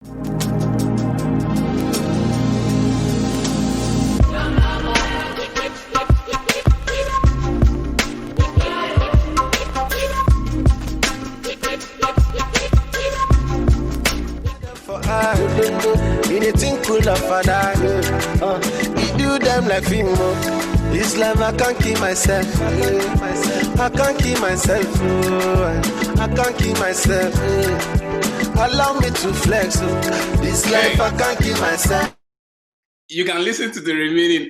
Anything cool of father, he do them like film. This life I can't keep myself. I can't keep myself. I can't keep myself. Allow me to flex. This life I can't keep myself. You can listen to the remaining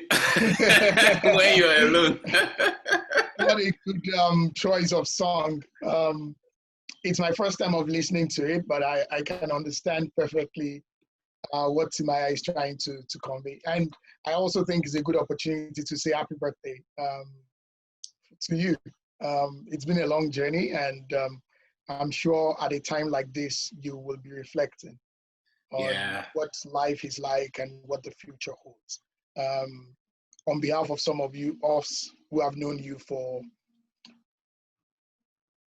when you're alone. What a good choice of song. It's my first time of listening to it, but I can understand perfectly what Timaya is trying to convey. And I also think it's a good opportunity to say happy birthday to you. It's been a long journey, and I'm sure at a time like this, you will be reflecting on what life is like and what the future holds. On behalf of some of us who have known you for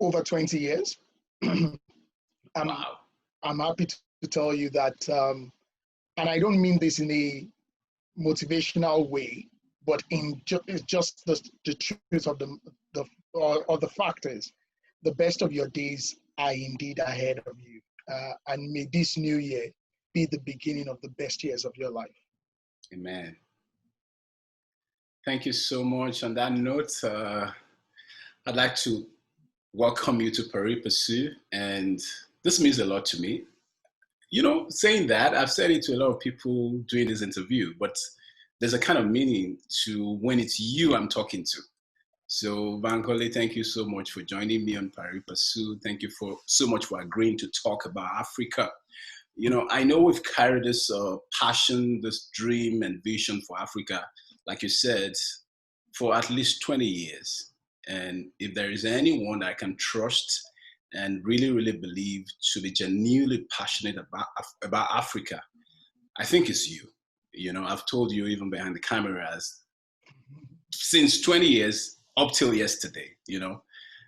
over 20 years, I'm happy to tell you that, and I don't mean this in a motivational way, but it's just the truth of the fact is, the best of your days are indeed ahead of you. And may this new year be the beginning of the best years of your life. Amen. Thank you so much. On that note, I'd like to welcome you to Pari Passu, and this means a lot to me. You know, saying that, I've said it to a lot of people doing this interview, but there's a kind of meaning to when it's you I'm talking to. So, Bankole, thank you so much for joining me on Pari Passu. Thank you so much for agreeing to talk about Africa. You know, I know we've carried this passion, this dream and vision for Africa, like you said, for at least 20 years. And if there is anyone that I can trust and really, really believe to be genuinely passionate about Africa, I think it's you. You know, I've told you even behind the cameras, since 20 years up till yesterday, you know,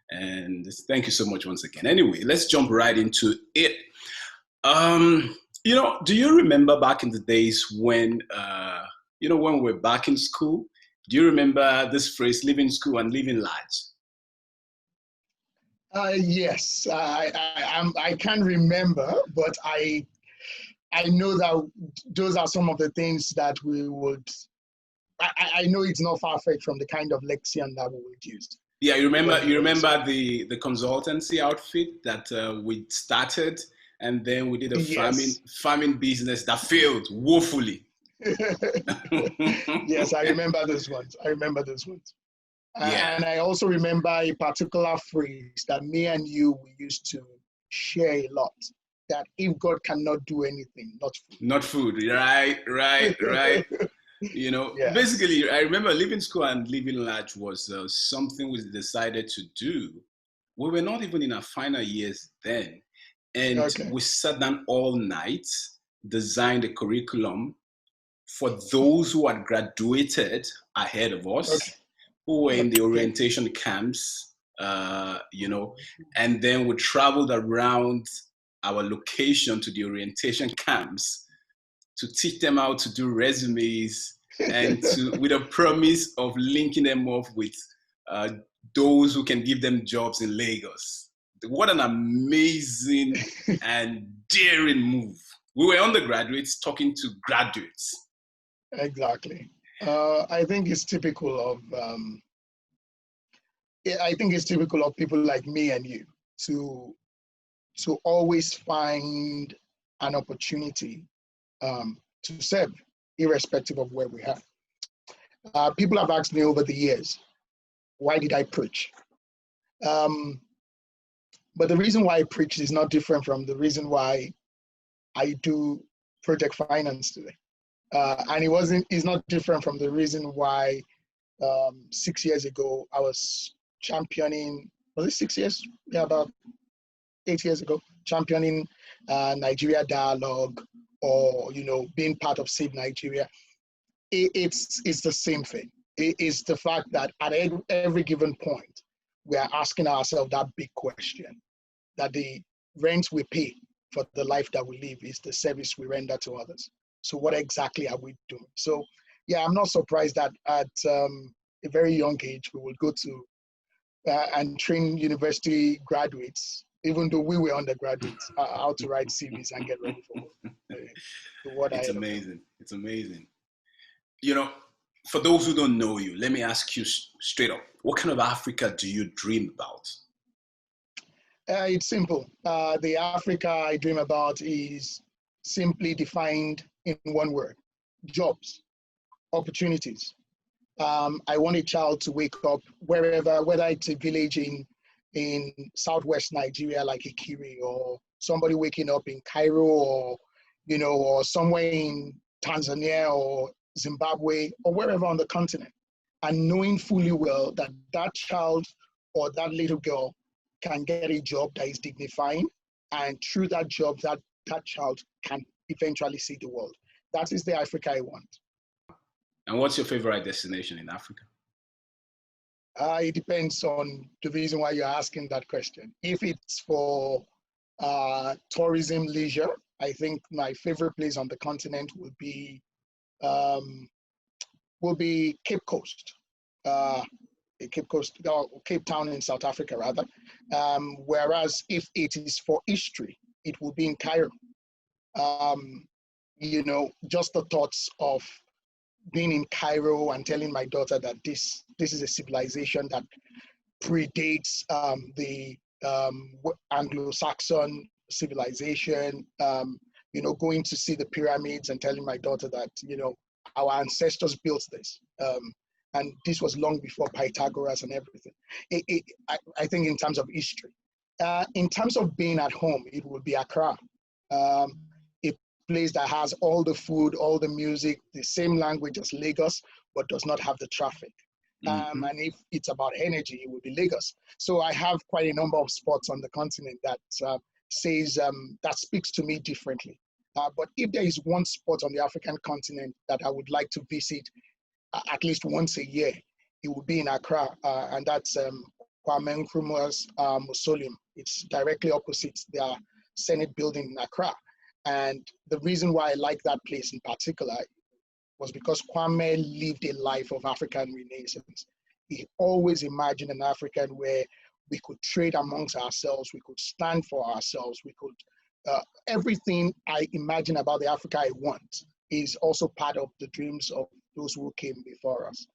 and thank you so much once again. Anyway, let's jump right into it. You know, do you remember back in the days when, you know, when we were back in school? Do you remember this phrase, leaving school and living large? Yes, I can't remember, but I know that those are some of the things that we would. I know it's not far-fetched from the kind of lexion that we would use. Yeah, you remember the consultancy outfit that we started, and then we did a farming business that failed woefully. Yes, I remember those ones. And I also remember a particular phrase that me and you we used to share a lot, that if God cannot do anything, not food. Right. You know, basically, I remember leaving school and living large was something we decided to do. We were not even in our final years then. And we sat down all night, designed a curriculum for those who had graduated ahead of us, who were in the orientation camps, you know, and then we traveled around our location to the orientation camps to teach them how to do resumes and with a promise of linking them up with those who can give them jobs in Lagos. What an amazing and daring move. We were undergraduates talking to graduates. Exactly. I think it's typical of people like me and you to always find an opportunity to serve, irrespective of where we are. People have asked me over the years, why did I preach? But the reason why I preach is not different from the reason why I do project finance today. And it's not different from the reason why 6 years ago I was championing, was it 6 years? Yeah, about 8 years ago, championing Nigeria Dialogue, or, you know, being part of Save Nigeria. It's the same thing. It is the fact that at every given point, we are asking ourselves that big question, that the rent we pay for the life that we live is the service we render to others. So what exactly are we doing? So yeah, I'm not surprised that at a very young age, we would go to and train university graduates, even though we were undergraduates, how to write CVs and get ready for work. What It's amazing. It's amazing. You know, for those who don't know you, let me ask you straight up, what kind of Africa do you dream about? It's simple. The Africa I dream about is simply defined in one word: jobs, opportunities. I want a child to wake up wherever, whether it's a village in southwest Nigeria like Ikiri, or somebody waking up in Cairo, or or somewhere in Tanzania or Zimbabwe or wherever on the continent, and knowing fully well that that child or that little girl can get a job that is dignifying, and through that job that child can eventually see the world. That is the Africa I want. And what's your favorite destination in Africa? It depends on the reason why you're asking that question. If it's for tourism, leisure, I think my favorite place on the continent would be Cape Coast, Cape Town in South Africa, rather. Whereas if it is for history, it will be in Cairo. Just the thoughts of being in Cairo and telling my daughter that this is a civilization that predates the Anglo-Saxon civilization, going to see the pyramids and telling my daughter that, our ancestors built this. And this was long before Pythagoras and everything. I think in terms of history. In terms of being at home, it would be Accra. A place that has all the food, all the music, the same language as Lagos, but does not have the traffic. And if it's about energy, it would be Lagos. So I have quite a number of spots on the continent that that speaks to me differently. But if there is one spot on the African continent that I would like to visit at least once a year, it would be in Accra, and that's Kwame Nkrumah's mausoleum. It's directly opposite their Senate building in Accra. And the reason why I like that place in particular was because Kwame lived a life of African renaissance. He always imagined an African where we could trade amongst ourselves, we could stand for ourselves, we could, everything I imagine about the Africa I want is also part of the dreams of those who came before us.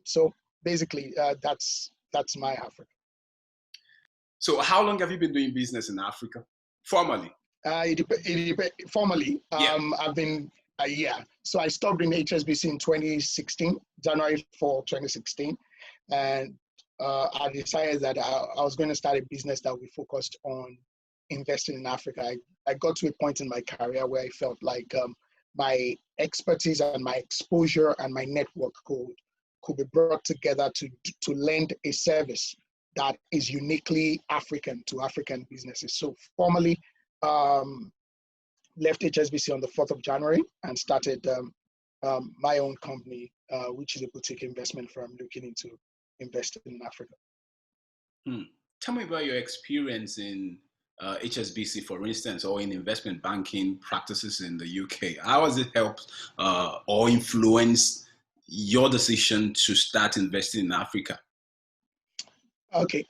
So basically, that's my Africa. So how long have you been doing business in Africa, formally? Formally, yeah. I've been a year. So I stopped in HSBC in 2016, January 4, 2016. And I decided that I was going to start a business that we focused on investing in Africa. I got to a point in my career where I felt like my expertise and my exposure and my network could be brought together to lend a service that is uniquely African to African businesses. So formally, left HSBC on the 4th of January and started my own company, which is a boutique investment firm looking into investing in Africa. Tell me about your experience in HSBC, for instance, or in investment banking practices in the UK. How has it helped or influenced your decision to start investing in Africa? Okay,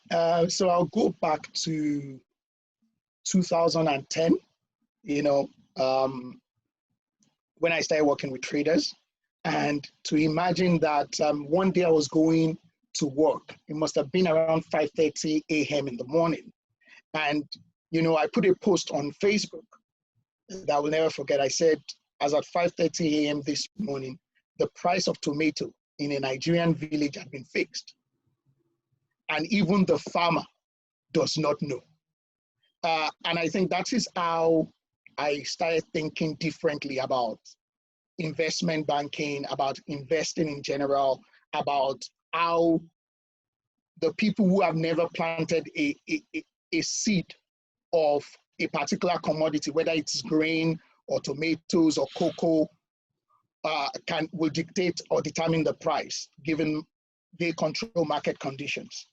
so I'll go back to 2010, when I started working with traders, and to imagine that one day I was going to work. It must have been around 5:30 a.m. in the morning. And, I put a post on Facebook that I will never forget. I said, as at 5:30 a.m. this morning, the price of tomato in a Nigerian village had been fixed. And even the farmer does not know. And I think that is how I started thinking differently about investment banking, about investing in general, about how the people who have never planted a seed of a particular commodity, whether it's grain or tomatoes or cocoa, will dictate or determine the price, given they control market conditions.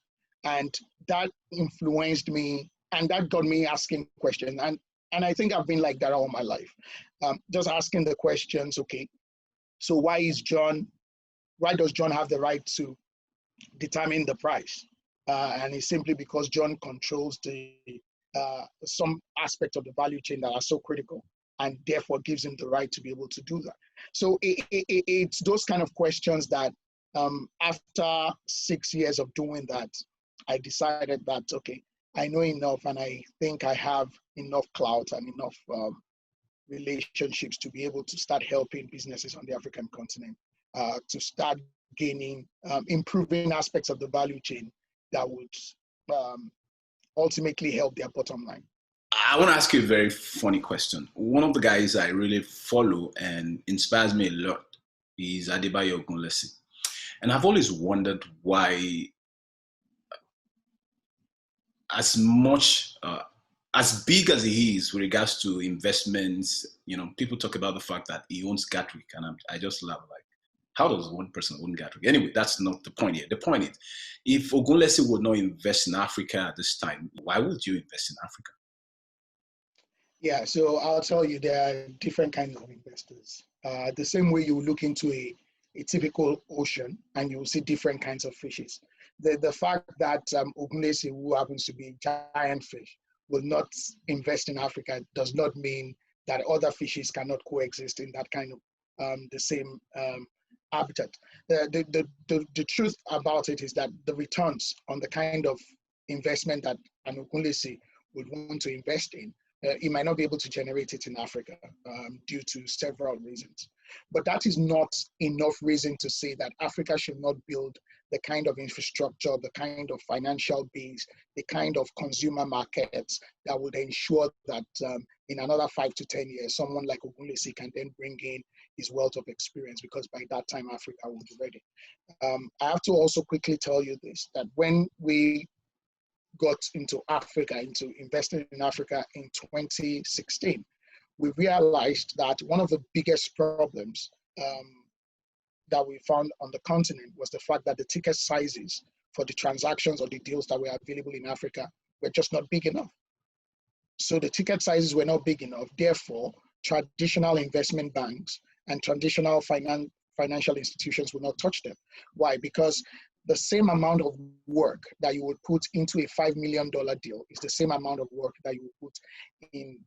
And that influenced me, and that got me asking questions. And And I think I've been like that all my life. Just asking the questions, okay, so why does John have the right to determine the price? And it's simply because John controls some aspects of the value chain that are so critical, and therefore gives him the right to be able to do that. So it's those kind of questions that after 6 years of doing that, I decided that, okay, I know enough, and I think I have enough clout and enough relationships to be able to start helping businesses on the African continent to start gaining, improving aspects of the value chain that would ultimately help their bottom line. I want to ask you a very funny question. One of the guys I really follow and inspires me a lot is Adebayo Ogunlesi. And I've always wondered why, as much, as big as he is with regards to investments, people talk about the fact that he owns Gatwick, and I just laugh, like, how does one person own Gatwick? Anyway, that's not the point here. The point is, if Ogunlesi would not invest in Africa at this time, why would you invest in Africa? Yeah, so I'll tell you, there are different kinds of investors. The same way you look into a typical ocean and you will see different kinds of fishes. The fact that Ogunlesi, who happens to be a giant fish, will not invest in Africa does not mean that other fishes cannot coexist in that kind of the same habitat. The truth about it is that the returns on the kind of investment that an Ogunlesi would want to invest in, he might not be able to generate it in Africa due to several reasons. But that is not enough reason to say that Africa should not build the kind of infrastructure, the kind of financial base, the kind of consumer markets that would ensure that in another 5 to 10 years, someone like Ogunlesi can then bring in his wealth of experience, because by that time, Africa will be ready. I have to also quickly tell you this, that when we got into Africa, into investing in Africa in 2016, we realized that one of the biggest problems that we found on the continent was the fact that the ticket sizes for the transactions or the deals that were available in Africa were just not big enough. So the ticket sizes were not big enough. Therefore, traditional investment banks and traditional financial institutions will not touch them. Why? Because the same amount of work that you would put into a $5 million deal is the same amount of work that you would put in,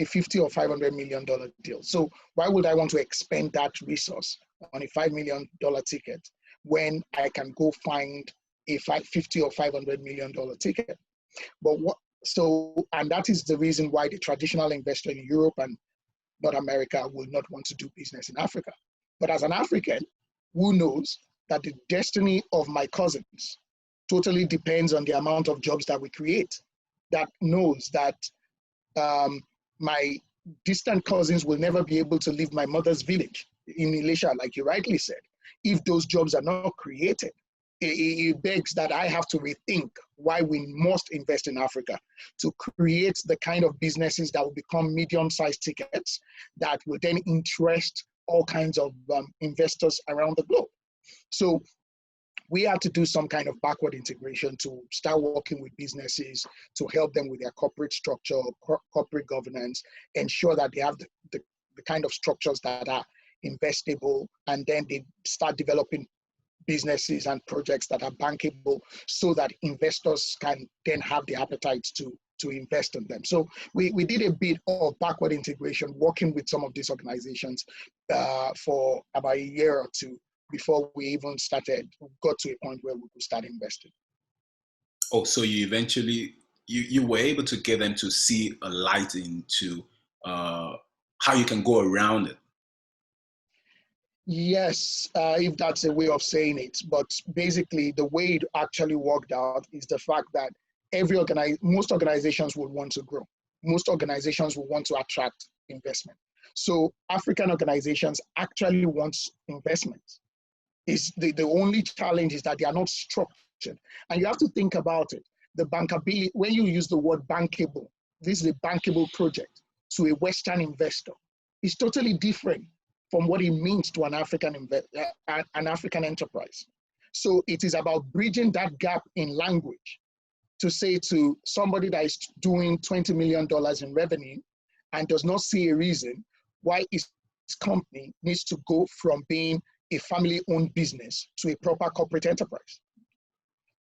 a $50 or $500 million deal. So why would I want to expend that resource on a $5 million ticket when I can go find a $50 or $500 million ticket? And that is the reason why the traditional investor in Europe and North America will not want to do business in Africa. But as an African, who knows that the destiny of my cousins totally depends on the amount of jobs that we create, that knows that my distant cousins will never be able to leave my mother's village in Elisha, like you rightly said, if those jobs are not created. It begs that I have to rethink why we must invest in Africa to create the kind of businesses that will become medium-sized tickets that will then interest all kinds of investors around the globe. So we had to do some kind of backward integration to start working with businesses to help them with their corporate structure, corporate governance, ensure that they have the kind of structures that are investable, and then they start developing businesses and projects that are bankable so that investors can then have the appetite to invest in them. So we did a bit of backward integration, working with some of these organizations for about a year or two before we even got to a point where we could start investing. Oh, so you eventually, you were able to get them to see a light into how you can go around it. Yes, if that's a way of saying it. But basically, the way it actually worked out is the fact that most organizations would want to grow. Most organizations will want to attract investment. So African organizations actually want investment. The only challenge is that they are not structured. And you have to think about it. The bankability, when you use the word bankable, this is a bankable project to a Western investor. It's totally different from what it means to an African enterprise. So it is about bridging that gap in language to say to somebody that is doing $20 million in revenue and does not see a reason why his company needs to go from being a family-owned business to a proper corporate enterprise.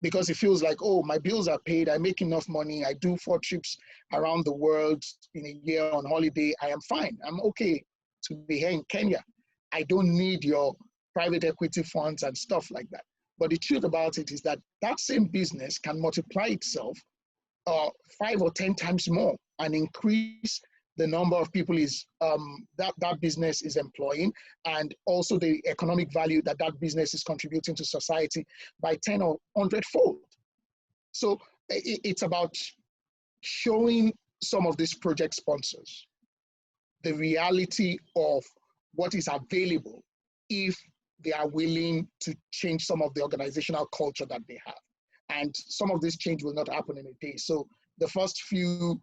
Because it feels like, oh, my bills are paid, I make enough money, I do 4 trips around the world in a year on holiday, I am fine, I'm okay to be here in Kenya. I don't need your private equity funds and stuff like that. But the truth about it is that that same business can multiply itself 5 or 10 times more and increase the number of people that business is employing, and also the economic value that business is contributing to society by 10 or 100-fold. So it's about showing some of these project sponsors the reality of what is available if they are willing to change some of the organizational culture that they have. And some of this change will not happen in a day. So the first few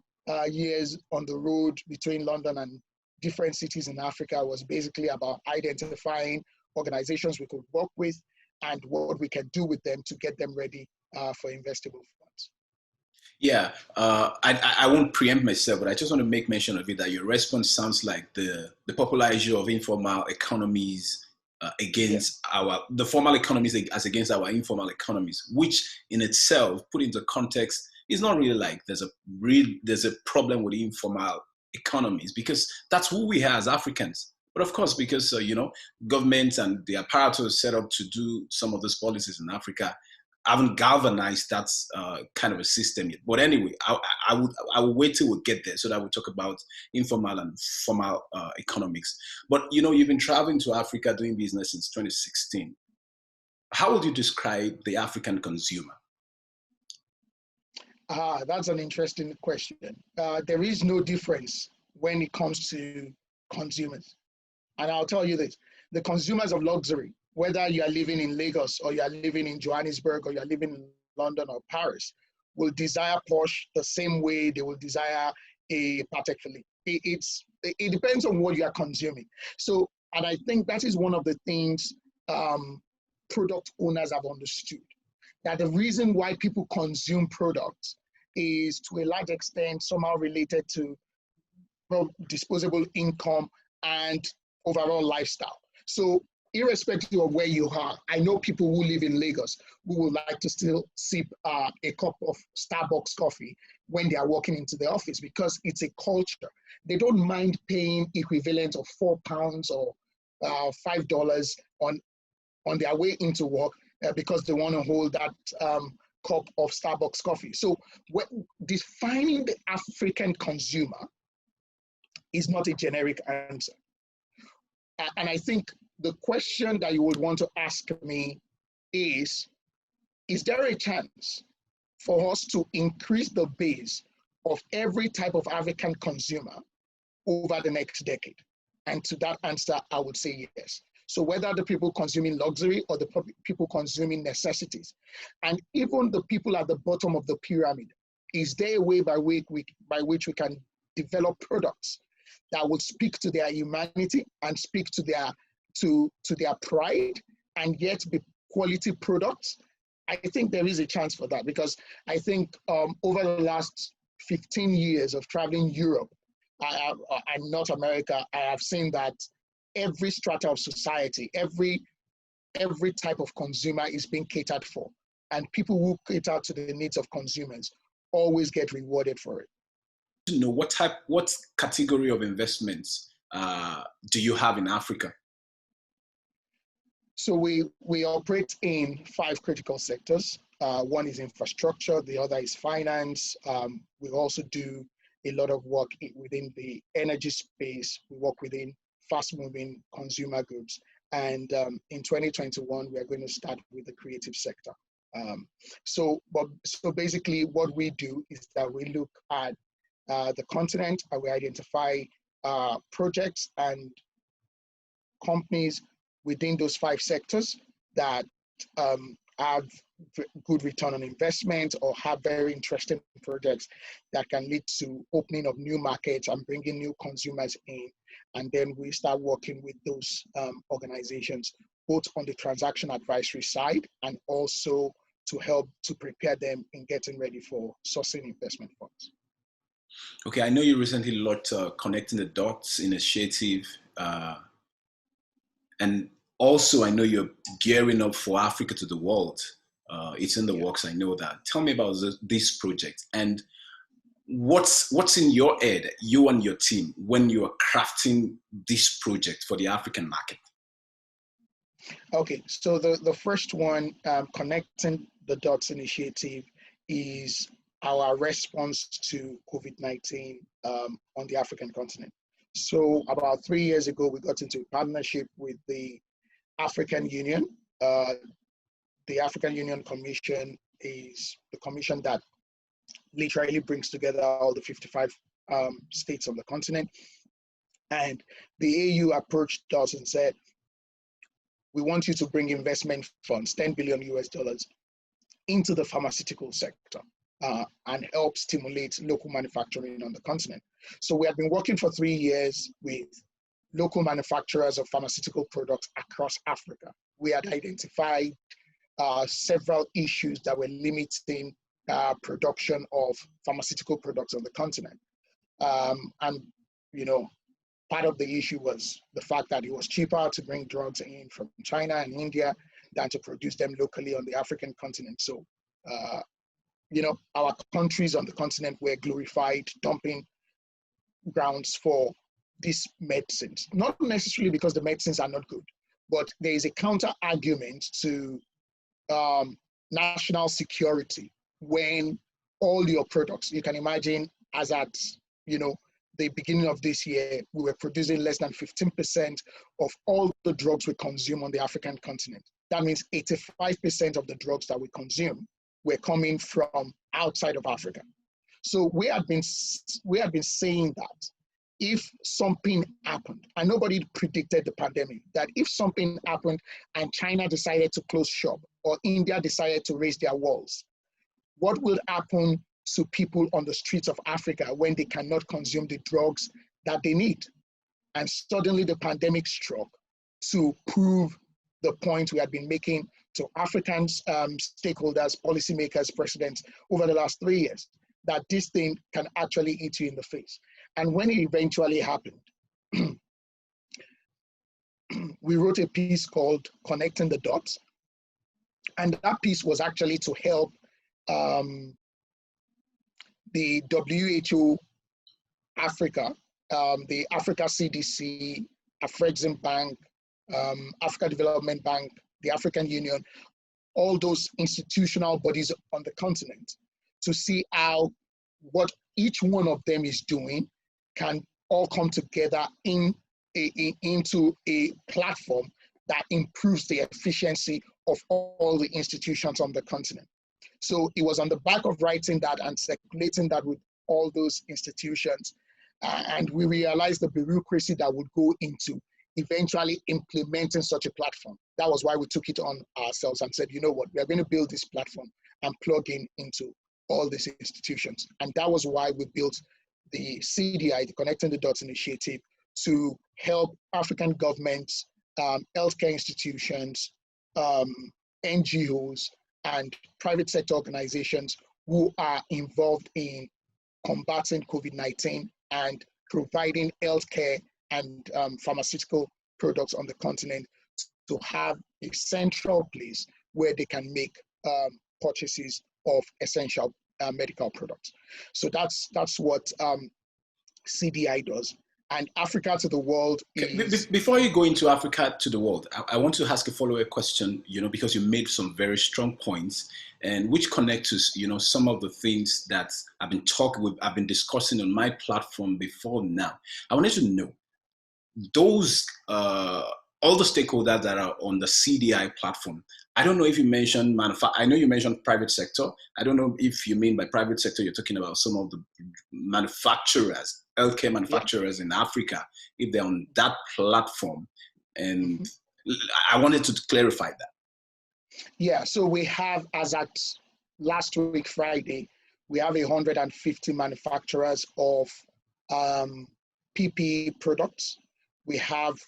years on the road between London and different cities in Africa was basically about identifying organizations we could work with and what we can do with them to get them ready for investable funds. Yeah, I won't preempt myself, but I just want to make mention of it that your response sounds like the popular issue of informal economies against the formal economies as against our informal economies, which in itself, put into context, is not really like there's a problem with informal economies, because that's who we are as Africans. But of course, because governments and the apparatus set up to do some of those policies in Africa haven't galvanized that kind of a system yet. But anyway, I will wait till we get there so that we talk about informal and formal economics. But you've been traveling to Africa doing business since 2016. How would you describe the African consumer? That's an interesting question. There is no difference when it comes to consumers. And I'll tell you this, the consumers of luxury, whether you are living in Lagos or you are living in Johannesburg or you are living in London or Paris, will desire Porsche the same way they will desire a Patek Philippe. It depends on what you are consuming. So, and I think that is one of the things product owners have understood, that the reason why people consume products is to a large extent somehow related to disposable income and overall lifestyle. So irrespective of where you are, I know people who live in Lagos who would like to still sip a cup of Starbucks coffee when they are walking into the office, because it's a culture. They don't mind paying equivalent of £4 or $5 on their way into work because they want to hold that cup of Starbucks coffee. So defining the African consumer is not a generic answer. And I think the question that you would want to ask me is there a chance for us to increase the base of every type of African consumer over the next decade? And to that answer, I would say yes. So whether the people consuming luxury or the people consuming necessities, and even the people at the bottom of the pyramid, is there a way by which we can develop products that would speak to their humanity and speak to their pride and yet be quality products? I think there is a chance for that, because I think over the last 15 years of traveling Europe and North America, I have seen that every strata of society, every type of consumer is being catered for. And people who cater to the needs of consumers always get rewarded for it. What category of investments do you have in Africa? So we operate in 5 critical sectors. One is infrastructure, the other is finance. We also do a lot of work within the energy space. We work within fast-moving consumer goods. And in 2021, we're going to start with the creative sector. So basically what we do is that we look at the continent and we identify projects and companies within those 5 sectors that have good return on investment or have very interesting projects that can lead to opening of new markets and bringing new consumers in. And then we start working with those organizations, both on the transaction advisory side and also to help to prepare them in getting ready for sourcing investment funds. Okay, I know you recently launched Connecting the Dots initiative, and also I know you're gearing up for Africa to the World. It's in the works, I know that. Tell me about this project and what's in your head, you and your team, when you are crafting this project for the African market? Okay, so the first one, Connecting the Dots initiative, is our response to COVID-19 on the African continent. So about 3 years ago, we got into a partnership with the African Union. The African Union Commission is the commission that literally brings together all the 55 states of the continent. And the AU approached us and said, we want you to bring investment funds, 10 billion US dollars, into the pharmaceutical sector and help stimulate local manufacturing on the continent. So we have been working for 3 years with local manufacturers of pharmaceutical products across Africa. We had identified several issues that were limiting production of pharmaceutical products on the continent. And, you know, part of the issue was the fact that it was cheaper to bring drugs in from China and India than to produce them locally on the African continent. So, you know, our countries on the continent were glorified dumping grounds for these medicines, not necessarily because the medicines are not good, but there is a counter argument to national security when all your products, you can imagine as at, you know, the beginning of this year, we were producing less than 15% of all the drugs we consume on the African continent. That means 85% of the drugs that we consume were coming from outside of Africa. So we have been saying that if something happened, and nobody predicted the pandemic, that if something happened and China decided to close shop or India decided to raise their walls, what will happen to people on the streets of Africa when they cannot consume the drugs that they need? And suddenly the pandemic struck to prove the point we had been making to African stakeholders, policymakers, presidents over the last 3 years, that this thing can actually eat you in the face. And when it eventually happened, we wrote a piece called Connecting the Dots. And that piece was actually to help the WHO Africa, the Africa CDC, Afrexim Bank, Africa Development Bank, the African Union, all those institutional bodies on the continent, to see how what each one of them is doing can all come together into a platform that improves the efficiency of all the institutions on the continent. So it was on the back of writing that and circulating that with all those institutions, and we realized the bureaucracy that would go into eventually implementing such a platform. That was why we took it on ourselves and said, you know what, we are going to build this platform and plug in into all these institutions. And that was why we built the CDI, the Connecting the Dots initiative, to help African governments, healthcare institutions, NGOs, and private sector organizations who are involved in combating COVID-19 and providing healthcare and pharmaceutical products on the continent to have a central place where they can make purchases of essential medical products. So that's what CDI does. And Africa to the World is... Before you go into Africa to the world, I want to ask a follow-up question, because you made some very strong points, and which connect to, some of the things that I've been discussing on my platform before now. I wanted to know, those, all the stakeholders that are on the CDI platform, I don't know if you mentioned I know you mentioned private sector. I don't know if you mean by private sector, you're talking about some of the manufacturers, healthcare manufacturers in Africa, if they're on that platform. And I wanted to clarify that. Yeah, so we have, as at last week, Friday, we have 150 manufacturers of PPE products. We have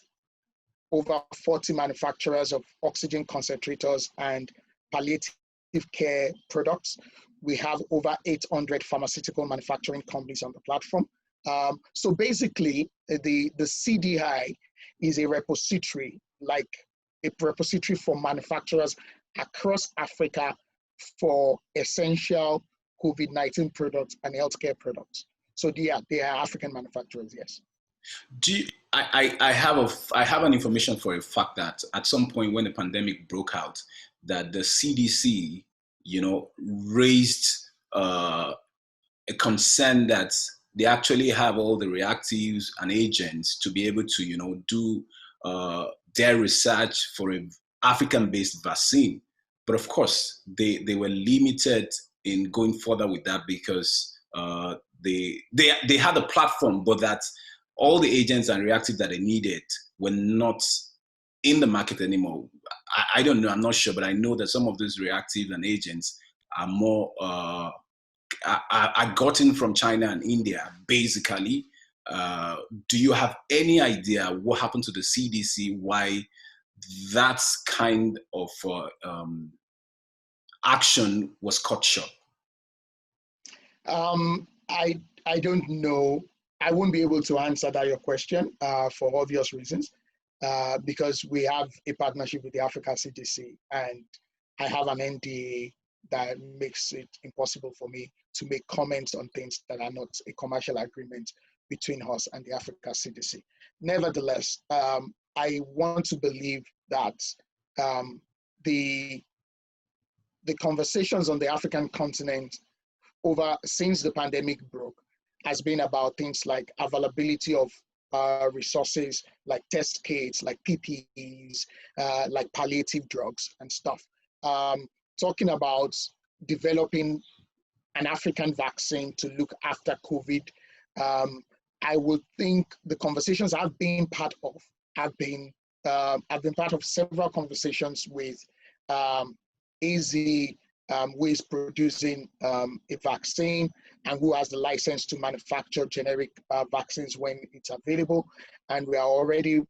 over 40 manufacturers of oxygen concentrators and palliative palliative care products. We have over 800 pharmaceutical manufacturing companies on the platform. So basically, the CDI is a repository, like a repository for manufacturers across Africa for essential COVID-19 products and healthcare products. So they are African manufacturers, yes. I have an information for a fact that at some point when the pandemic broke out, that the CDC, raised a concern that they actually have all the reactives and agents to be able to, do their research for an African-based vaccine. But of course, they were limited in going further with that because they had a platform, but that all the agents and reactives that they needed were not in the market anymore. I don't know, I'm not sure, but I know that some of those reactives and agents are more are gotten from China and India, basically. Do you have any idea what happened to the CDC, why that kind of action was cut short? I don't know. I won't be able to answer your question for obvious reasons, because we have a partnership with the Africa CDC, and I have an NDA that makes it impossible for me to make comments on things that are not a commercial agreement between us and the Africa CDC. Nevertheless, I want to believe that the conversations on the African continent since the pandemic broke has been about things like availability of resources, like test kits, like PPEs, like palliative drugs and stuff. Talking about developing an African vaccine to look after COVID. I would think the conversations I've been part of have been part of several conversations with AZ, who is producing a vaccine and who has the license to manufacture generic vaccines when it's available. And we are already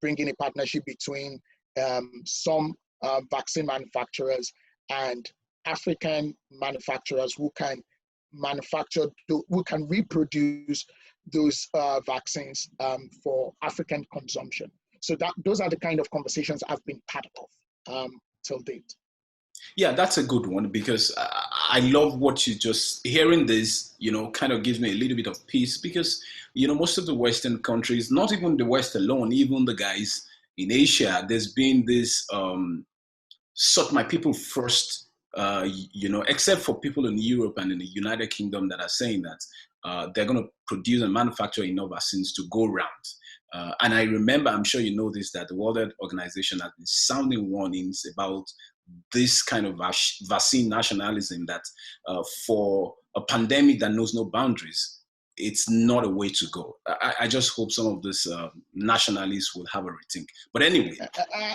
bringing a partnership between some vaccine manufacturers and African manufacturers who can reproduce those vaccines for African consumption. So those are the kind of conversations I've been part of till date. Yeah, that's a good one, because I love what you just hearing this, kind of gives me a little bit of peace, because, most of the Western countries, not even the West alone, even the guys in Asia, there's been this sort my people first, except for people in Europe and in the United Kingdom that are saying that they're going to produce and manufacture enough vaccines to go round. And I remember, I'm sure you know this, that the World Health Organization has been sounding warnings about this kind of vaccine nationalism, that for a pandemic that knows no boundaries, it's not a way to go. I just hope some of these nationalists will have a rethink. But anyway,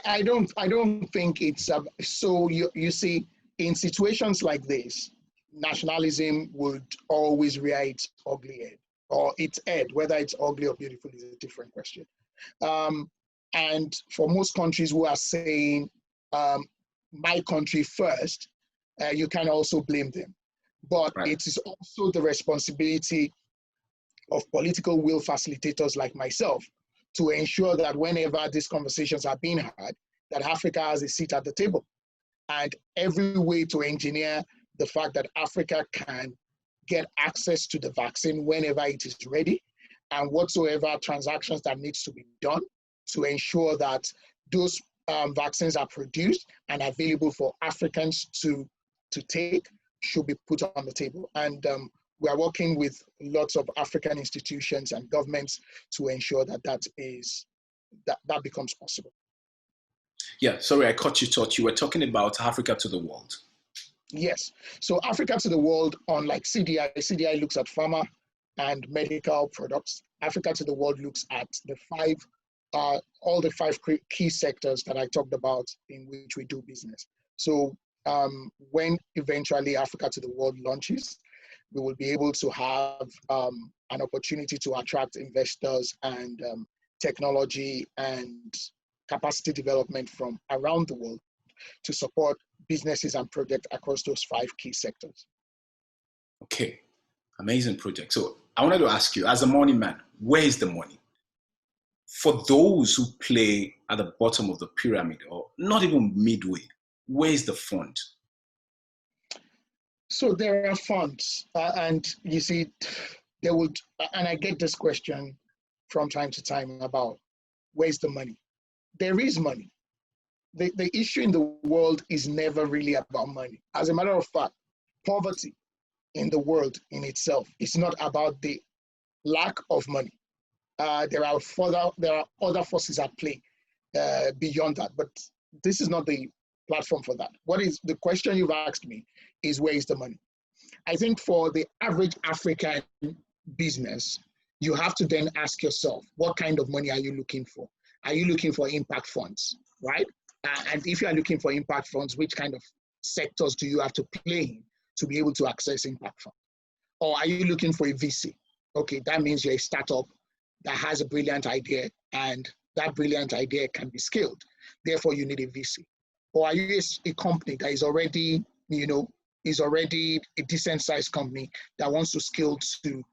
I don't think it's so. You see, in situations like this, nationalism would always rear its ugly head, or its head. Whether it's ugly or beautiful is a different question. And for most countries who are saying my country first, you can also blame them. But right. It is also the responsibility of political will facilitators like myself to ensure that whenever these conversations are being had, that Africa has a seat at the table. And every way to engineer the fact that Africa can get access to the vaccine whenever it is ready, and whatsoever transactions that needs to be done to ensure that those vaccines are produced and available for Africans to take should be put on the table. And we are working with lots of African institutions and governments to ensure that that becomes possible. Yeah, sorry, I cut you short. You were talking about Africa to the world. Yes, so Africa to the world, unlike CDI, CDI looks at pharma and medical products. Africa to the world looks at all the five key sectors that I talked about in which we do business. So when eventually Africa to the world launches, we will be able to have an opportunity to attract investors and technology and capacity development from around the world to support businesses and projects across those 5 key sectors. Okay, amazing project. So I wanted to ask you, as a money man, where is the money? For those who play at the bottom of the pyramid or not even midway, where is the fund? So there are funds, and you see, they would, and I get this question from time to time about where's the money? There is money. The issue in the world is never really about money. As a matter of fact, poverty in the world in itself is not about the lack of money. There are other forces at play beyond that, but this is not the platform for that. What is the question you've asked me is where is the money? I think for the average African business, you have to then ask yourself, what kind of money are you looking for? Are you looking for impact funds, right? And if you are looking for impact funds, which kind of sectors do you have to play in to be able to access impact fund? Or are you looking for a VC? Okay, that means you're a startup that has a brilliant idea, and that brilliant idea can be scaled. Therefore, you need a VC. Or are you a company that is already, is already a decent sized company that wants to scale to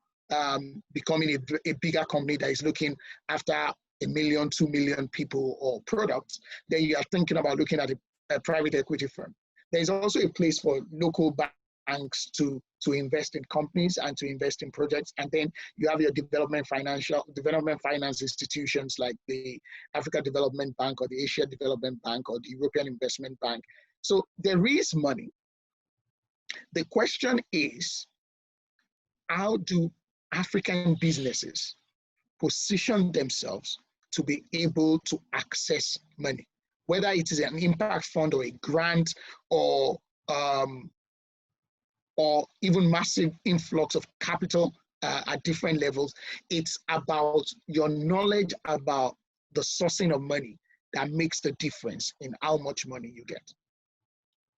becoming a bigger company that is looking after 1 million, 2 million people or products? Then you are thinking about looking at a private equity firm. There is also a place for local banks to invest in companies and to invest in projects. And then you have your development finance institutions like the Africa Development Bank or the Asia Development Bank or the European Investment Bank. So there is money. The question is, how do African businesses position themselves to be able to access money? Whether it is an impact fund or a grant or even massive influx of capital at different levels, it's about your knowledge about the sourcing of money that makes the difference in how much money you get.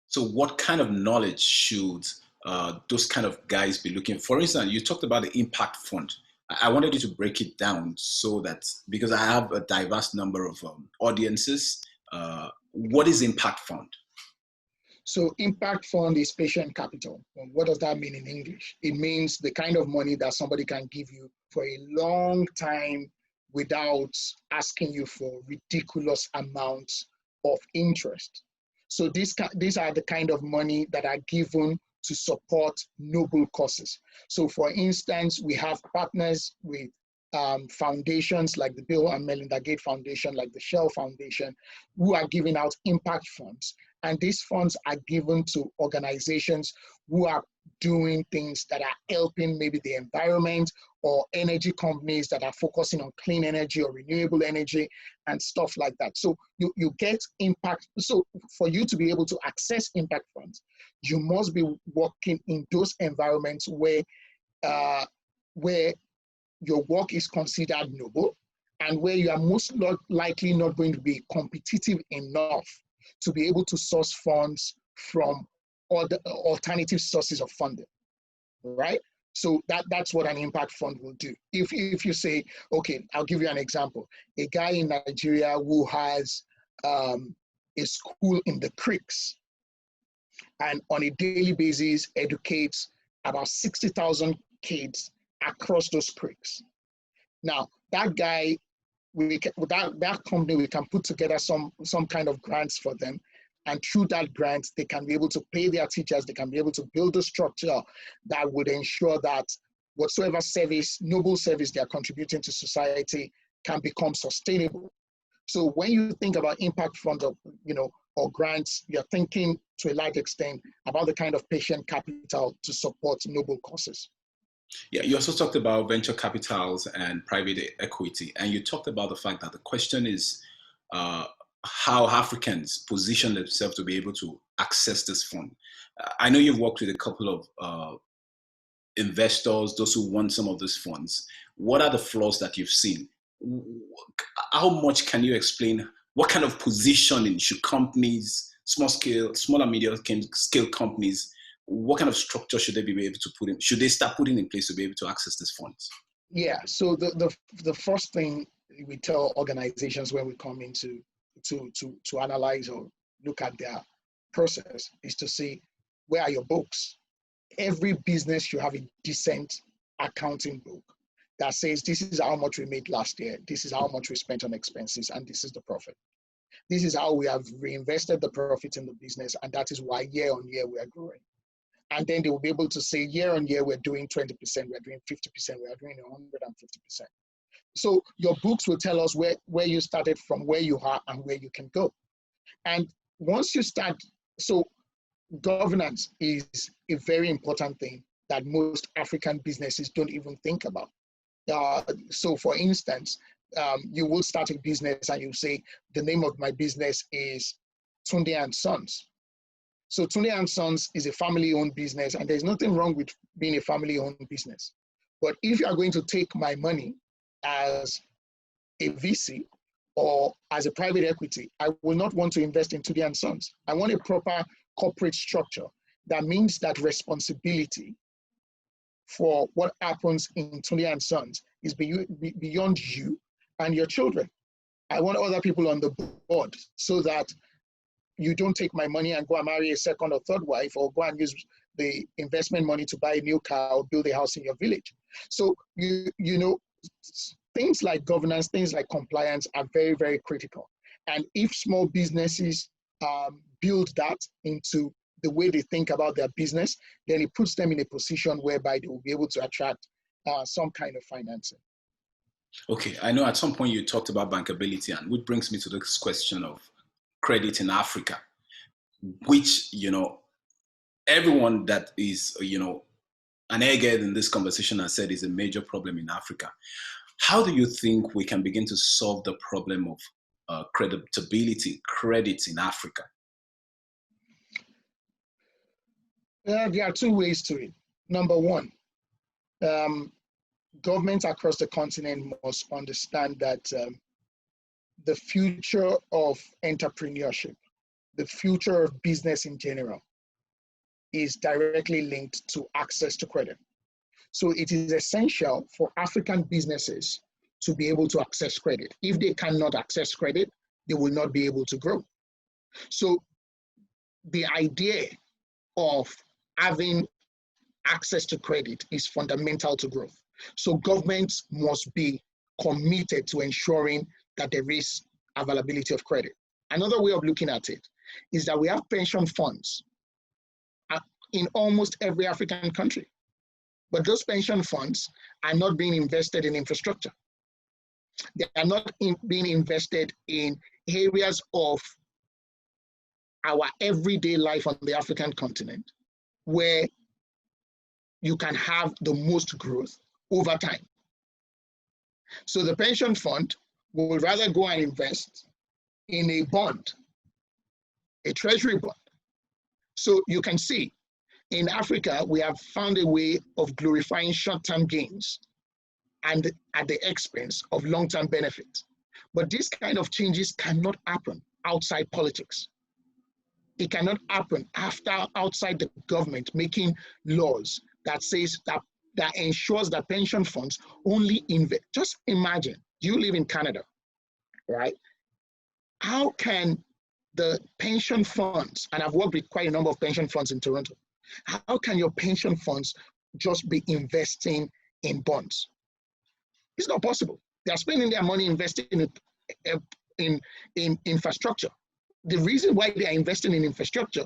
So what kind of knowledge should those kind of guys be looking for? For instance, you talked about the impact fund. I wanted you to break it down so that, because I have a diverse number of audiences, what is impact fund? So impact fund is patient capital. What does that mean in English? It means the kind of money that somebody can give you for a long time without asking you for ridiculous amounts of interest. So these are the kind of money that are given to support noble causes. So for instance, we have partners with foundations like the Bill and Melinda Gates Foundation, like the Shell Foundation, who are giving out impact funds. And these funds are given to organizations who are doing things that are helping maybe the environment, or energy companies that are focusing on clean energy or renewable energy and stuff like that. So you get impact. So for you to be able to access impact funds, you must be working in those environments where your work is considered noble, and where you are most likely not going to be competitive enough to be able to source funds from other alternative sources of funding, right? So that's what an impact fund will do. If you say, okay, I'll give you an example. A guy in Nigeria who has a school in the creeks and on a daily basis educates about 60,000 kids across those creeks. Now, that guy, with that company, we can put together some kind of grants for them. And through that grant, they can be able to pay their teachers. They can be able to build a structure that would ensure that whatsoever service, noble service they are contributing to society can become sustainable. So when you think about impact funds or grants, you're thinking to a large extent about the kind of patient capital to support noble causes. Yeah, you also talked about venture capitals and private equity, and you talked about the fact that the question is how Africans position themselves to be able to access this fund. I know you've worked with a couple of investors, those who want some of these funds. What are the flaws that you've seen? How much can you explain? What kind of positioning should companies, small and medium scale companies, what kind of structure should they be able to put in? Should they start putting in place to be able to access these funds? Yeah, so the first thing we tell organizations when we come into to analyze or look at their process is to see, where are your books? Every business should have a decent accounting book that says, this is how much we made last year, this is how much we spent on expenses, and this is the profit. This is how we have reinvested the profit in the business, and that is why year on year we are growing. And then they will be able to say, year on year we're doing 20%, we're doing 50%, we are doing 150%. So your books will tell us where you started from, where you are, and where you can go. And once you start, so governance is a very important thing that most African businesses don't even think about. So for instance, you will start a business and you say, the name of my business is Tunde and Sons. So Tunde and Sons is a family-owned business, and there's nothing wrong with being a family-owned business. But if you are going to take my money as a VC or as a private equity, I will not want to invest in Tunde and Sons. I want a proper corporate structure that means that responsibility for what happens in Tunde and Sons is beyond you and your children. I want other people on the board so that you don't take my money and go and marry a second or third wife, or go and use the investment money to buy a new car or build a house in your village. So, you know, things like governance, things like compliance are very, very critical. And if small businesses build that into the way they think about their business, then it puts them in a position whereby they will be able to attract some kind of financing. Okay, I know at some point you talked about bankability, and which brings me to this question of credit in Africa, which, you know, everyone that is, you know, an egghead in this conversation has said is a major problem in Africa. How do you think we can begin to solve the problem of creditability, credit in Africa? There are two ways to it. Number one, governments across the continent must understand that the future of entrepreneurship, the future of business in general, is directly linked to access to credit. So it is essential for African businesses to be able to access credit. If they cannot access credit, they will not be able to grow. So the idea of having access to credit is fundamental to growth. So governments must be committed to ensuring that there is availability of credit. Another way of looking at it is that we have pension funds in almost every African country, but those pension funds are not being invested in infrastructure. They are not being invested in areas of our everyday life on the African continent where you can have the most growth over time. So the pension fund will rather go and invest in a bond, a treasury bond. So you can see in Africa, we have found a way of glorifying short-term gains and at the expense of long-term benefits. But this kind of changes cannot happen outside politics. It cannot happen outside the government making laws that says that ensures that pension funds only invest. Just imagine, you live in Canada, right? How can the pension funds, and I've worked with quite a number of pension funds in Toronto, how can your pension funds just be investing in bonds? It's not possible. They are spending their money investing in infrastructure. The reason why they are investing in infrastructure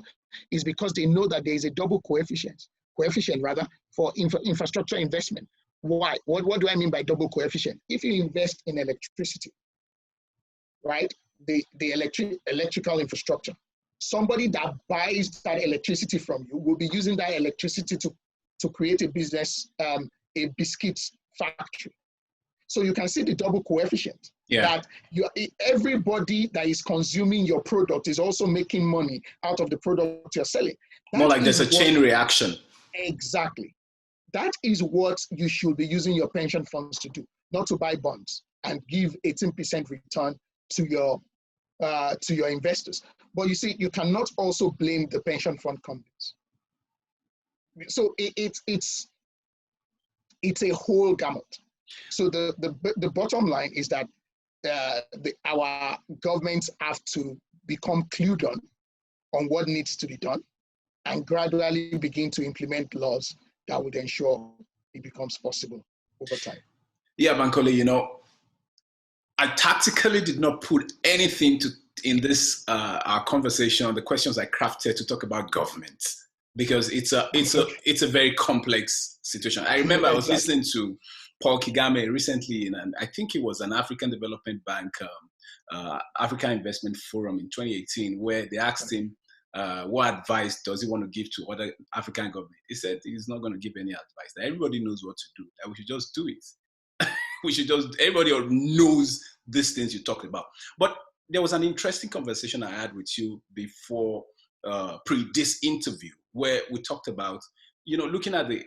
is because they know that there is a double coefficient for infrastructure investment. Why? What do I mean by double coefficient? If you invest in electricity, right, the electrical infrastructure, somebody that buys that electricity from you will be using that electricity to create a business, a biscuits factory. So you can see the double coefficient. Yeah. That everybody that is consuming your product is also making money out of the product you're selling. More like there's a chain reaction. Exactly. That is what you should be using your pension funds to do, not to buy bonds and give 18% return to your investors. But you see, you cannot also blame the pension fund companies. So it's a whole gamut. So the bottom line is that our governments have to become clued on on what needs to be done and gradually begin to implement laws that would ensure it becomes possible over time. Yeah, Bankole, I tactically did not put anything in this our conversation, the questions I crafted to talk about government, because it's a very complex situation. I remember I was listening to Paul Kagame recently, and I think it was an African Development Bank, African Investment Forum in 2018, where they asked him what advice does he want to give to other African governments. He said he's not going to give any advice. That everybody knows what to do. That we should just do it. Everybody knows these things you talked about. But there was an interesting conversation I had with you before this interview, where we talked about, looking at the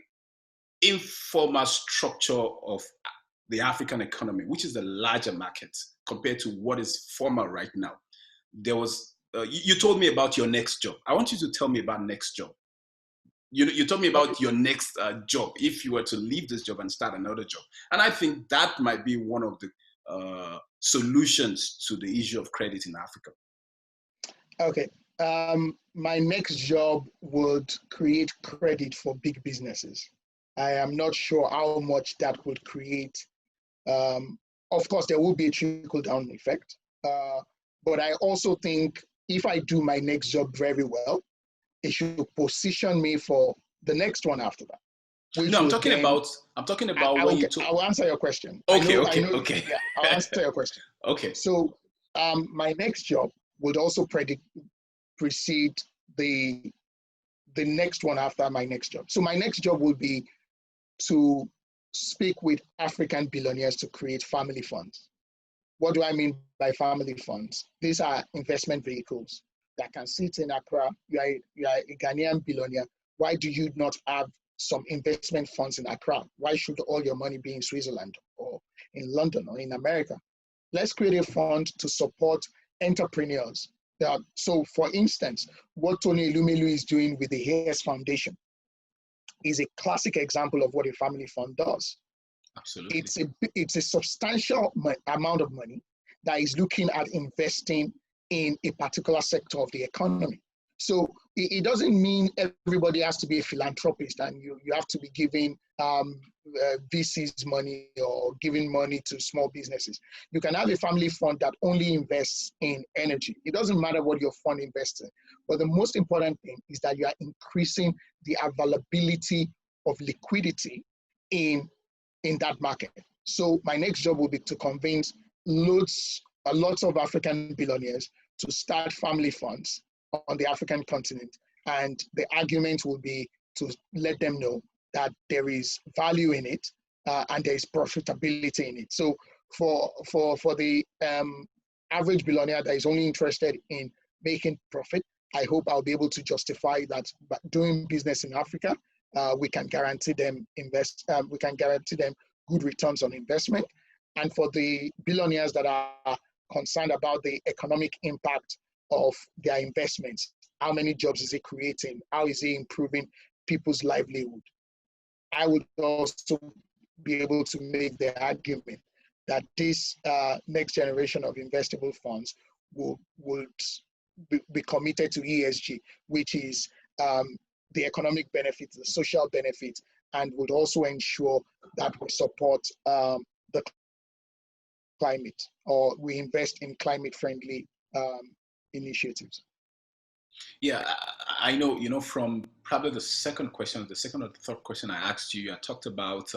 informal structure of the African economy, which is the larger market compared to what is formal right now. There was, you told me about your next job. I want you to tell me about next job. You told me about your next job, if you were to leave this job and start another job. And I think that might be one of the solutions to the issue of credit in Africa. Okay. My next job would create credit for big businesses. I am not sure how much that would create. Of course, there will be a trickle-down effect. But I also think if I do my next job very well, it should position me for the next one after that. No, I'm talking about I'll answer your question. Okay. Yeah, I'll answer your question. Okay. So my next job would also precede the next one after my next job. So my next job would be to speak with African billionaires to create family funds. What do I mean by family funds? These are investment vehicles that can sit in Accra. You are a Ghanaian billionaire. Why do you not have some investment funds in Accra? Why should all your money be in Switzerland or in London or in America? Let's create a fund to support entrepreneurs. So for instance, what Tony Elumelu is doing with the Hayes Foundation is a classic example of what a family fund does. Absolutely. It's a substantial amount of money that is looking at investing in a particular sector of the economy. So it doesn't mean everybody has to be a philanthropist and you have to be giving VCs money or giving money to small businesses. You can have a family fund that only invests in energy. It doesn't matter what your fund invests in. But the most important thing is that you are increasing the availability of liquidity in that market. So my next job will be to convince lots of African billionaires to start family funds on the African continent. And the argument will be to let them know that there is value in it and there is profitability in it. So for the average billionaire that is only interested in making profit, I hope I'll be able to justify that by doing business in Africa, we can guarantee them good returns on investment. And for the billionaires that are concerned about the economic impact of their investments, how many jobs is it creating? How is it improving people's livelihood? I would also be able to make the argument that this next generation of investable funds would be committed to ESG, which is the economic benefits, the social benefits, and would also ensure that we support the climate, or we invest in climate-friendly initiatives. Yeah, I know, from probably the second or the third question I asked you, I talked about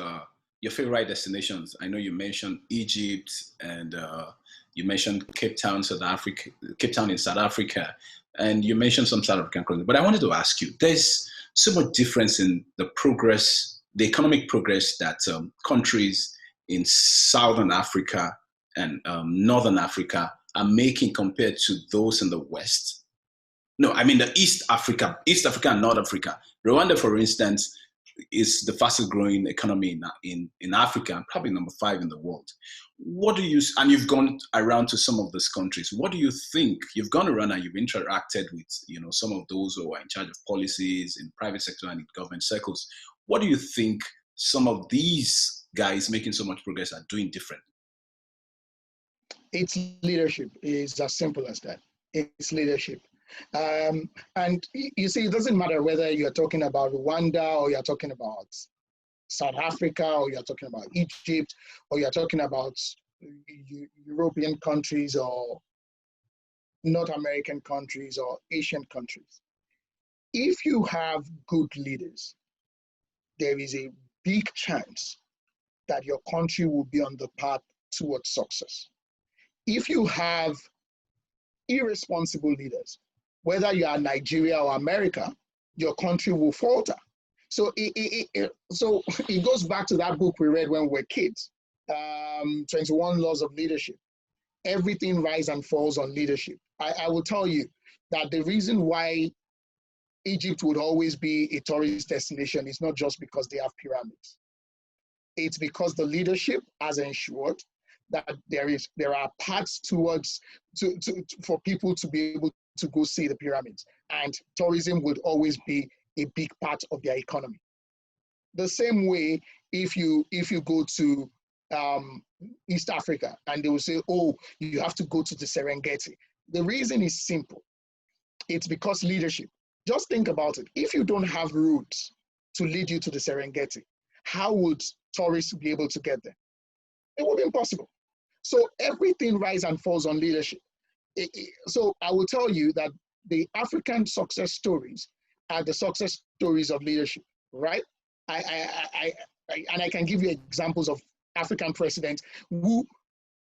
your favorite destinations. I know you mentioned Egypt and you mentioned Cape Town in South Africa, and you mentioned some South African countries. But I wanted to ask you, there's so much difference in the economic progress that countries in Southern Africa and Northern Africa are making compared to those in the West. No, I mean the East Africa and North Africa. Rwanda, for instance, is the fastest growing economy in Africa and probably number 5 in the world. And you've gone around to some of these countries. What do you think? You've gone around and you've interacted with, some of those who are in charge of policies in private sector and in government circles. What do you think some of these guys making so much progress are doing different? It's leadership. It's as simple as that. It's leadership. And you see, it doesn't matter whether you're talking about Rwanda or you're talking about South Africa or you're talking about Egypt or you're talking about European countries or North American countries or Asian countries. If you have good leaders, there is a big chance that your country will be on the path towards success. If you have irresponsible leaders, whether you are Nigeria or America, your country will falter. So it goes back to that book we read when we were kids, 21 Laws of Leadership. Everything rises and falls on leadership. I will tell you that the reason why Egypt would always be a tourist destination is not just because they have pyramids. It's because the leadership has ensured that there are paths towards for people to be able to go see the pyramids, and tourism would always be a big part of their economy. The same way, if you go to East Africa and they will say, oh, you have to go to the Serengeti. The reason is simple. It's because leadership. Just think about it. If you don't have routes to lead you to the Serengeti, how would tourists be able to get there? It would be impossible. So everything rises and falls on leadership. So I will tell you that the African success stories are the success stories of leadership, right? And I can give you examples of African presidents who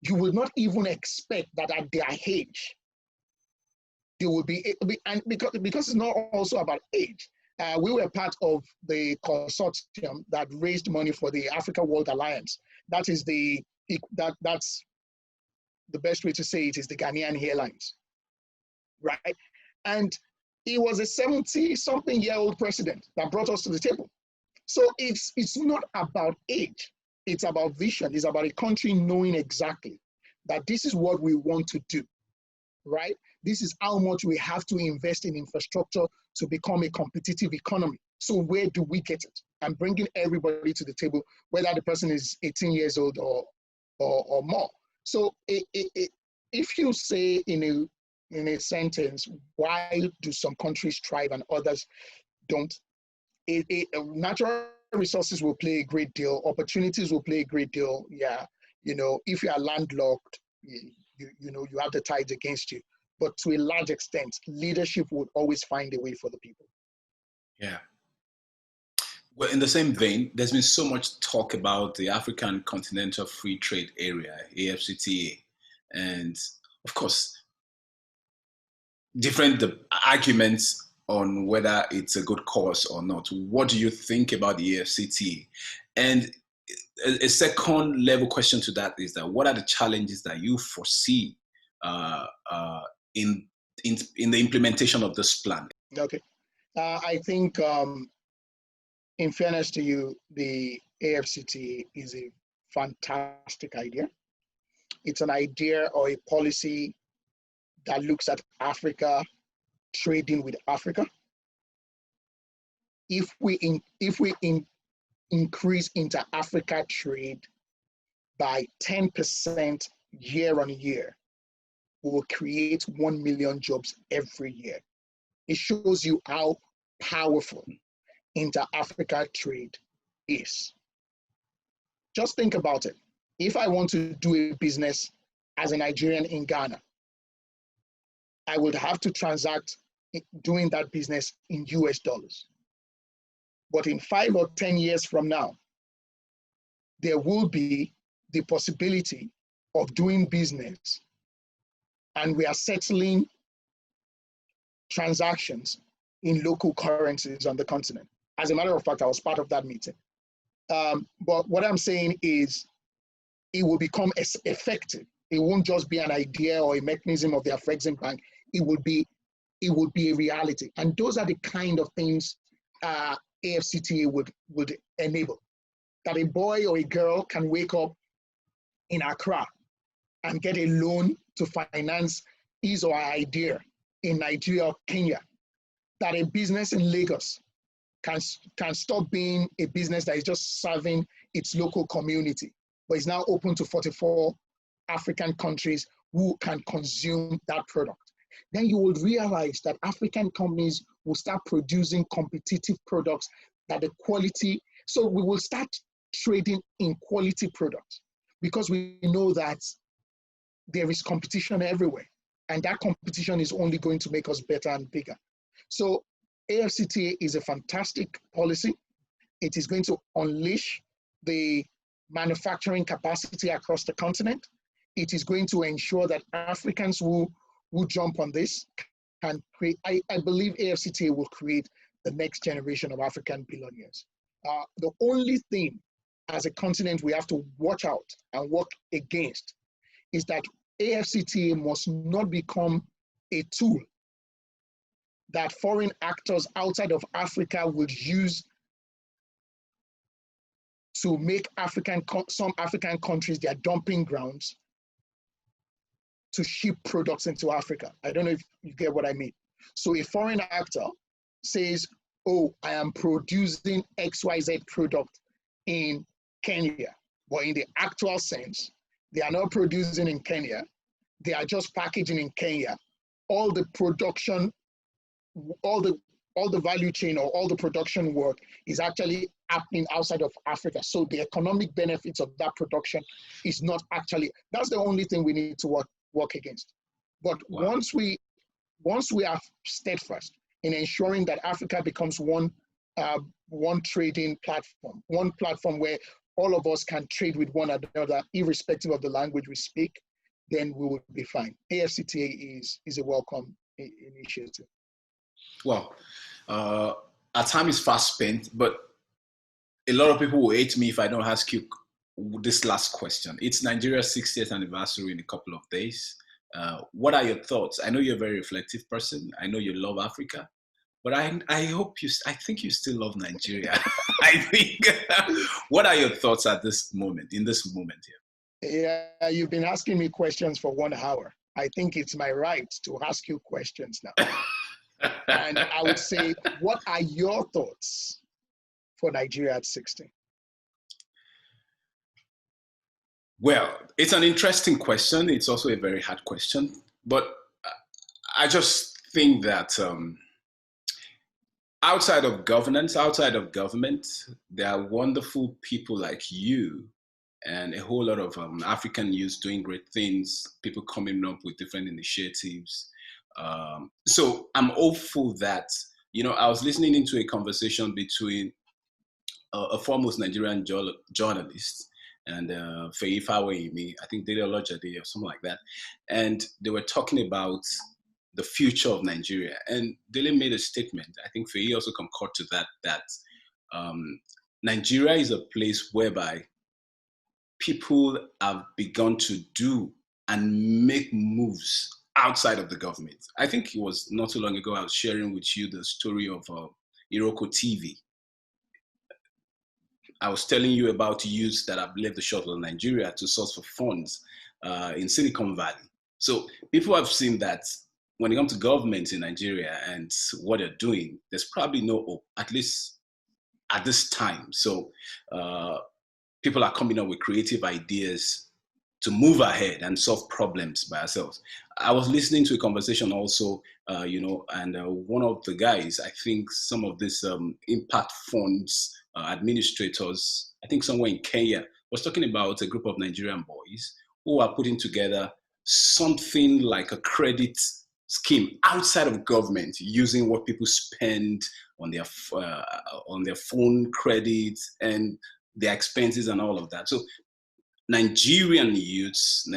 you would not even expect that at their age, they will be, and because it's not also about age. We were part of the consortium that raised money for the Africa World Alliance. That's the best way to say it, is the Ghanaian Airlines, right? And he was a 70-something-year-old president that brought us to the table. So it's not about age. It's about vision. It's about a country knowing exactly that this is what we want to do, right? This is how much we have to invest in infrastructure to become a competitive economy. So where do we get it? And bringing everybody to the table, whether the person is 18 years old or more. So if you say in a sentence, why do some countries thrive and others don't? Natural resources will play a great deal. Opportunities will play a great deal. Yeah, if you are landlocked, you have the tides against you. But to a large extent, leadership would always find a way for the people. Yeah. Well, in the same vein, there's been so much talk about the African Continental Free Trade Area, AFCTA, and of course, different arguments on whether it's a good cause or not. What do you think about the AFCTA? And a second level question to that is that what are the challenges that you foresee in the implementation of this plan? Okay. I think, in fairness to you, the AFCTA is a fantastic idea. It's an idea or a policy that looks at Africa, trading with Africa. If we increase inter-Africa trade by 10% year on year, we will create 1 million jobs every year. It shows you how powerful inter-Africa trade is. Just think about it. If I want to do a business as a Nigerian in Ghana, I would have to transact doing that business in US dollars. But in 5 or 10 years from now, there will be the possibility of doing business, and we are settling transactions in local currencies on the continent. As a matter of fact, I was part of that meeting. But what I'm saying is it will become effective. It won't just be an idea or a mechanism of the Afrexim Bank. It would be a reality. And those are the kind of things AFCTA would enable. That a boy or a girl can wake up in Accra and get a loan to finance his or her idea in Nigeria or Kenya. That a business in Lagos can stop being a business that is just serving its local community, but is now open to 44 African countries who can consume that product. then you will realize that African companies will start producing competitive products that the quality, so we will start trading in quality products because we know that there is competition everywhere. And that competition is only going to make us better and bigger. So AFCTA is a fantastic policy. It is going to unleash the manufacturing capacity across the continent. It is going to ensure that Africans who jump on this can create, I believe AFCTA will create the next generation of African billionaires. The only thing as a continent we have to watch out and work against is that AFCTA must not become a tool that foreign actors outside of Africa would use to make some African countries their dumping grounds to ship products into Africa. I don't know if you get what I mean. So a foreign actor says, oh, I am producing XYZ product in Kenya, but in the actual sense, they are not producing in Kenya. They are just packaging in Kenya. All the production, all the value chain or all the production work is actually happening outside of Africa. So the economic benefits of that production is not actually, that's the only thing we need to work against. But wow. once we are steadfast in ensuring that Africa becomes one trading platform, one platform where all of us can trade with one another, irrespective of the language we speak, then we will be fine. AFCTA is a welcome initiative. Well, our time is fast spent, but a lot of people will hate me if I don't ask you this last question. It's Nigeria's 60th anniversary in a couple of days. What are your thoughts? I know you're a very reflective person. I know you love Africa, but I think you still love Nigeria. I think. What are your thoughts at this moment, in this moment here? Yeah, you've been asking me questions for 1 hour. I think it's my right to ask you questions now. And I would say, what are your thoughts for Nigeria at 60? Well, it's an interesting question. It's also a very hard question. But I just think that outside of governance, outside of government, there are wonderful people like you and a whole lot of African youth doing great things, people coming up with different initiatives. So I'm hopeful that, I was listening into a conversation between a foremost Nigerian journalist and Feyi Faweyimi, I think Dele Olojade or something like that. And they were talking about the future of Nigeria. And Dele made a statement, I think Feyi also concurred to that Nigeria is a place whereby people have begun to do and make moves outside of the government. I think it was not too long ago I was sharing with you the story of Iroko TV. I was telling you about youths that have left the shores of Nigeria to source for funds in Silicon Valley. So people have seen that when it comes to government in Nigeria and what they're doing, there's probably no hope, at least at this time. So people are coming up with creative ideas to move ahead and solve problems by ourselves. I was listening to a conversation also, and one of the guys, I think some of these impact funds administrators, I think somewhere in Kenya, was talking about a group of Nigerian boys who are putting together something like a credit scheme outside of government, using what people spend on their phone credits and their expenses and all of that. So Nigerian youths,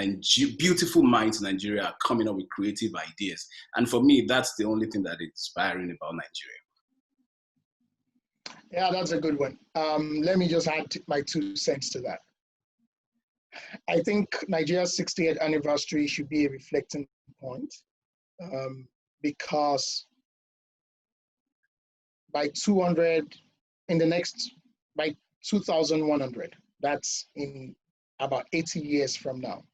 beautiful minds in Nigeria are coming up with creative ideas. And for me, that's the only thing that is inspiring about Nigeria. Yeah, that's a good one. Let me just add my 2 cents to that. I think Nigeria's 60th anniversary should be a reflecting point because by 2100, that's in about 80 years from now,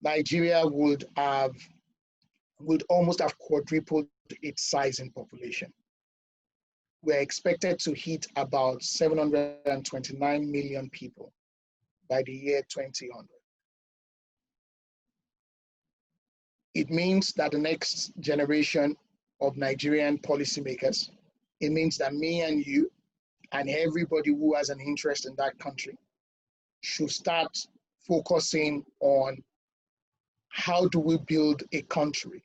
Nigeria would almost have quadrupled its size in population. We're expected to hit about 729 million people by the year 2100. It means that the next generation of Nigerian policymakers, it means that me and you and everybody who has an interest in that country should start focusing on how do we build a country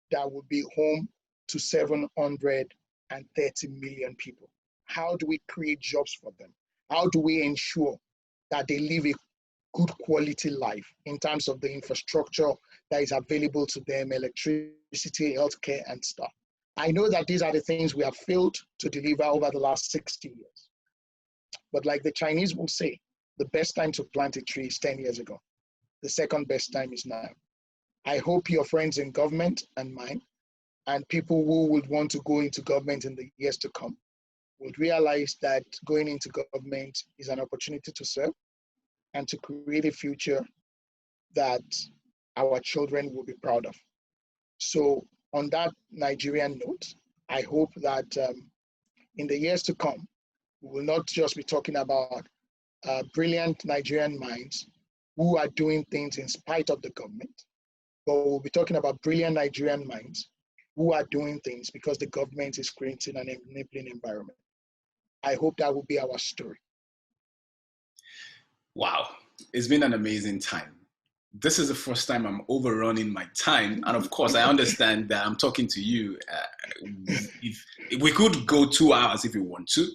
that will be home to 730 million people? How do we create jobs for them? How do we ensure that they live a good quality life in terms of the infrastructure that is available to them, electricity, healthcare, and stuff? I know that these are the things we have failed to deliver over the last 60 years. But like the Chinese will say, the best time to plant a tree is 10 years ago. The second best time is now. I hope your friends in government and mine, and people who would want to go into government in the years to come, would realize that going into government is an opportunity to serve and to create a future that our children will be proud of. So on that Nigerian note, I hope that in the years to come, we will not just be talking about brilliant Nigerian minds who are doing things in spite of the government, but we'll be talking about brilliant Nigerian minds who are doing things because the government is creating an enabling environment. I hope that will be our story. Wow, it's been an amazing time. This is the first time I'm overrunning my time. And of course, I understand that I'm talking to you. If we could go 2 hours if you want to,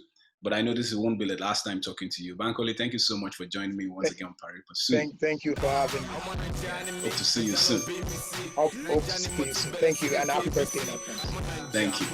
but I know this won't be the last time talking to you. Bankole, thank you so much for joining me once again on Pari Pursuit. Thank you for having me. Hope to see you soon. Hope to see you soon. Thank you, and happy birthday, my friends. Thank you.